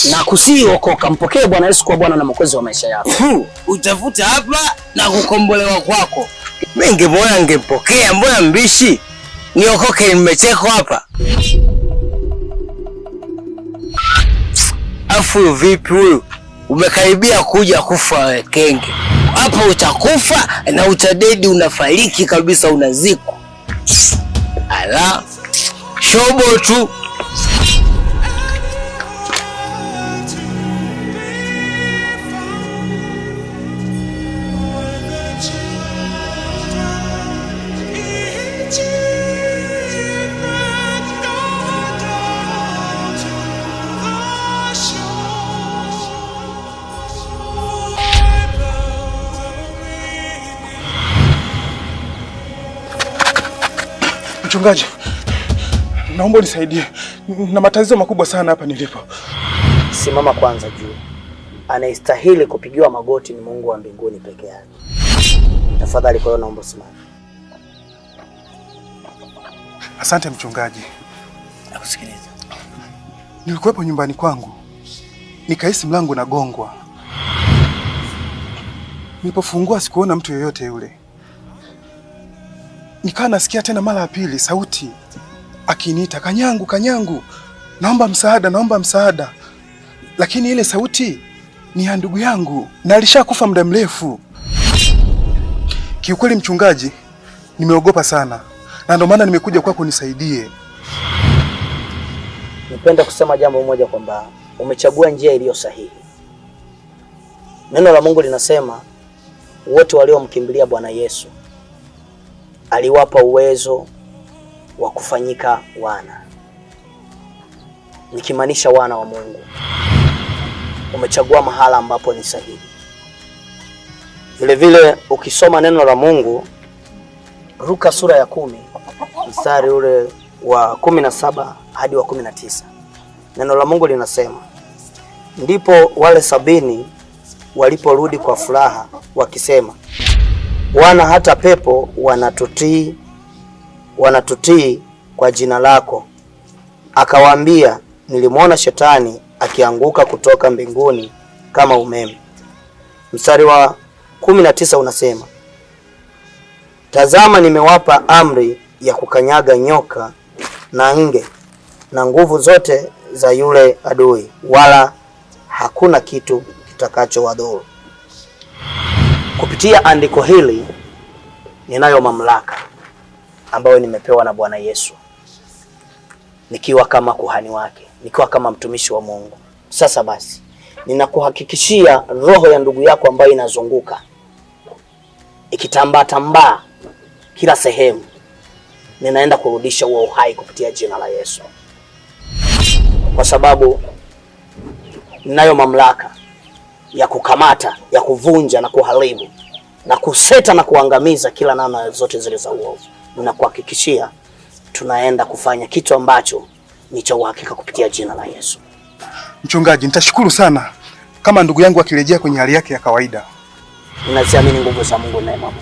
Na kusiokoka, mpokee Bwana Yesu kwa Bwana na Mwokozi wa maisha yako. Utafuta hapa na kukombolewa kwako. Mimi ningemwona ningempokea, mbona mbishi? Niokoke nimechekwa hapa. Afu vipi huyu? Umekaribia kuja kufa wewe kenge. Hapo utakufa na utadedi, unafariki kabisa, unazikwa. Ala. Shobo tu. Mchungaji, naomba unisaidie. Na matatizo makubwa sana hapa nilipo. Simama kwanza juu. Anayestahili kupigiwa magoti ni Mungu wa mbinguni peke yake. Tafadhali, kwa hiyo naomba simama. Asante mchungaji. Nakusikiliza. Nilikuwepo nyumbani kwangu. Nikahisi mlango unagongwa. Nilipofungua sikuona mtu yoyote yule. Nikawa nasikia tena mara ya pili sauti akiniita, Kanyangu, Kanyangu, naomba msaada, naomba msaada. Lakini ile sauti ni ya ndugu yangu na alishakufa muda mrefu. Kiukweli mchungaji, nimeogopa sana na ndio maana nimekuja kwako unisaidie. Nipenda kusema jambo moja kwamba umechagua njia iliyo sahihi. Neno la Mungu linasema wote waliomkimbilia Bwana Yesu aliwapa uwezo wa kufanyika wana. Nikimaanisha wana wa Mungu. Umechagua mahala ambapo ni sahihi. Vile vile ukisoma neno la Mungu Luka sura ya 10 mstari ule wa 17 hadi wa 19. Neno la Mungu linasema, ndipo wale 70 waliporudi kwa furaha wakisema, Bwana, hata pepo wanatutii kwa jina lako. Akawaambia, nilimwona shetani akianguka kutoka mbinguni kama umeme. Mstari wa 19 unasema, tazama, nimewapa amri ya kukanyaga nyoka na nge na nguvu zote za yule adui, wala hakuna kitu kitakachowadhuru. Kupitia andiko hili ninayo mamlaka ambayo nimepewa na Bwana Yesu, nikiwa kama kuhani wake, nikiwa kama mtumishi wa Mungu. Sasa basi, ninakuhakikishia roho ya ndugu yako ambayo inazunguka ikitambaa kila sehemu, ninaenda kurudisha huo uhai kupitia jina la Yesu, kwa sababu ninayo mamlaka ya kukamata, ya kuvunja na kuharibu na kuseta na kuangamiza kila namna zote zile za uovu. Ninakuhakikishia tunaenda kufanya kitu ambacho ni cha uhakika kupitia jina la Yesu. Mchungaji, nitashukuru sana kama ndugu yangu akirejea kwenye hali yake ya kawaida. Ninaziamini nguvu za Mungu na Mungu.